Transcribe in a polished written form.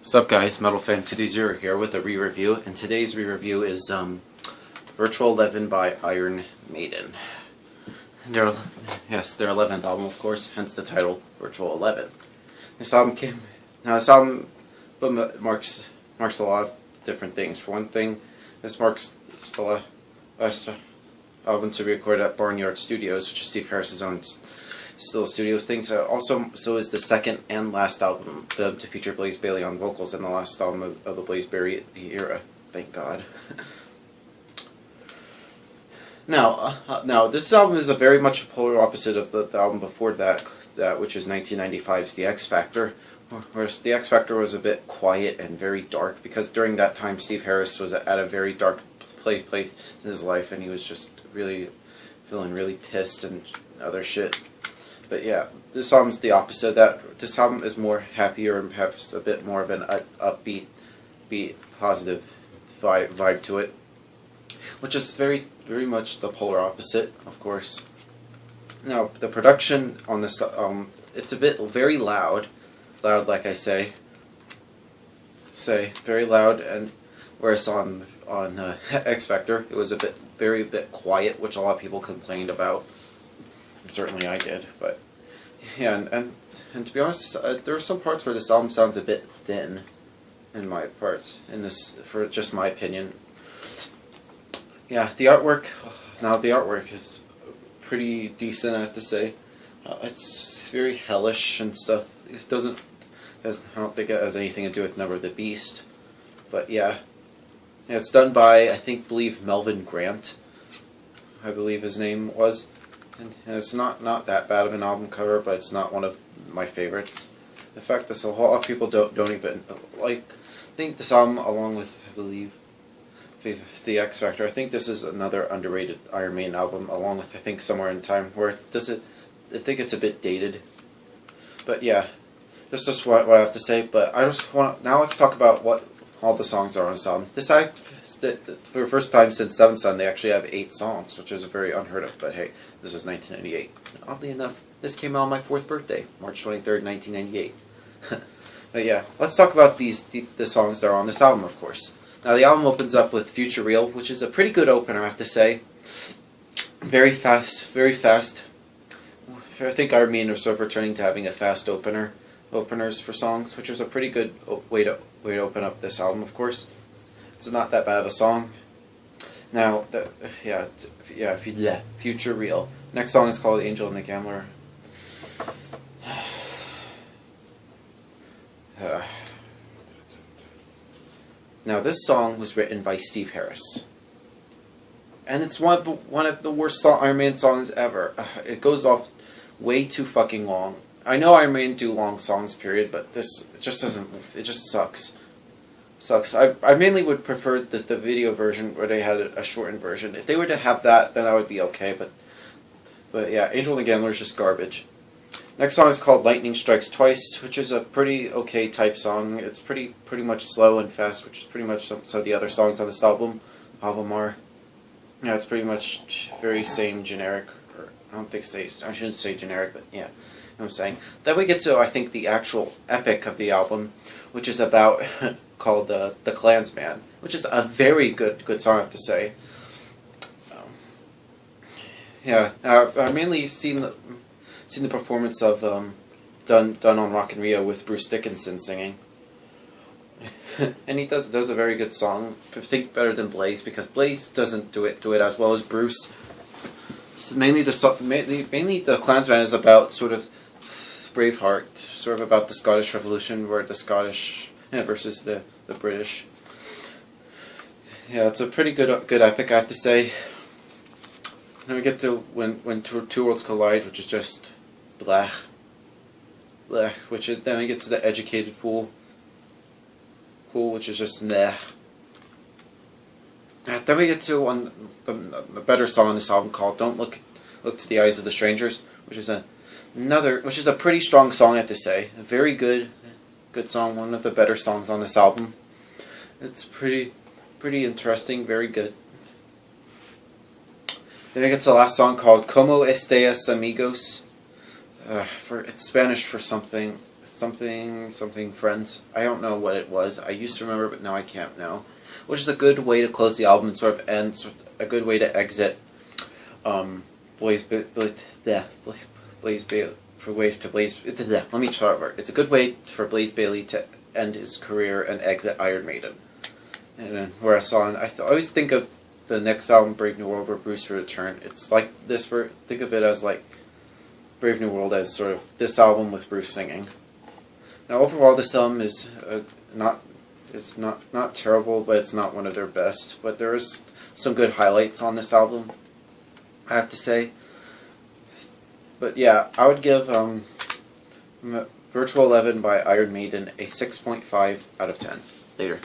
Sup guys, MetalFan220 here with a re-review, and today's re-review is Virtual 11 by Iron Maiden. Their 11th album, of course, hence the title Virtual 11. This album marks a lot of different things. For one thing, this marks the last album to be recorded at Barnyard Studios, which is Steve Harris's own studios thing. So is the second and last album to feature Blaze Bayley on vocals, and the last album of the Blaze Bayley era. Thank God. Now this album is a very much a polar opposite of the album before that, which is 1995's The X Factor, whereas The X Factor was a bit quiet and very dark, because during that time Steve Harris was at a very dark place in his life, and he was just really feeling really pissed and other shit. But yeah, this album's the opposite of that. This album is more happier and has a bit more of an upbeat, positive vibe to it, which is very much the polar opposite, of course. Now, the production on this it's a bit very loud, like I say, very loud, and whereas on X Factor it was a bit quiet, which a lot of people complained about. Certainly I did, but yeah, and to be honest, there are some parts where this album sounds a bit thin, in my parts, for just my opinion. Yeah, the artwork is pretty decent, I have to say. It's very hellish and stuff. I don't think it has anything to do with Number of the Beast, but yeah, it's done by believe Melvin Grant, I believe his name was. And it's not that bad of an album cover, but it's not one of my favorites. In fact, a lot of people don't even like. I think this album, along with I believe the X Factor, I think this is another underrated Iron Maiden album, along with Somewhere in Time, where I think it's a bit dated. But yeah, that's just what I have to say. But now let's talk about what all the songs are on this album. For the first time since Seventh Son, they actually have 8 songs, which is very unheard of, but hey, this is 1998. Oddly enough, this came out on my 4th birthday, March 23rd, 1998. But yeah, let's talk about the songs that are on this album, of course. Now, the album opens up with Future Real, which is a pretty good opener, I have to say. Very fast. I think Iron Maiden are sort of returning to having a fast openers for songs, which is a pretty good way to open up this album, of course. It's not that bad of a song. Now, Future Real. Next song is called Angel and the Gambler. Now, this song was written by Steve Harris, and it's one of the worst Iron Maiden songs ever. It goes off way too fucking long. I know Iron Maiden do long songs, period, but it just doesn't. It just sucks. I mainly would prefer the video version, where they had a shortened version. If they were to have that, then I would be okay. But yeah, Angel and the Gambler is just garbage. Next song is called Lightning Strikes Twice, which is a pretty okay type song. It's pretty much slow and fast, which is pretty much some of the other songs on this album are. Yeah, it's pretty much very same generic. Or I shouldn't say generic, but yeah. You know what I'm saying? Then we get to, I think, the actual epic of the album, which is about called the Klansman, which is a very good song, I have to say. Yeah, I've mainly seen the performance of done on Rock in Rio with Bruce Dickinson singing, and he does a very good song. I think better than Blaze, because Blaze doesn't do it as well as Bruce. So mainly the Klansman is about sort of Braveheart, sort of about the Scottish Revolution, where the Scottish versus the British. Yeah, it's a pretty good epic, I have to say. Then we get to when two worlds collide, which is just blech. Then we get to the Educated Fool, which is just meh. Then we get to the better song on this album, called Don't Look to the Eyes of the Strangers, which is a pretty strong song, I have to say. A very good song, one of the better songs on this album. It's pretty interesting, very good. Then we get to the last song, called Como Estes Amigos. for it's Spanish for something friends. I don't know what it was. I used to remember, but now I can't know. Which is a good way to close the album and sort of end, a good way to exit. Blaze Bailey for Wave to Blaze. Let me try over. It's a good way for Blaze Bailey to end his career and exit Iron Maiden. And then where I saw, I always think of the next album, Brave New World, where Bruce will return. It's like this. Think of it as like Brave New World as sort of this album with Bruce singing. Now overall, this album is not terrible, but it's not one of their best. But there is some good highlights on this album, I have to say. But yeah, I would give Virtual 11 by Iron Maiden a 6.5 out of 10. Later.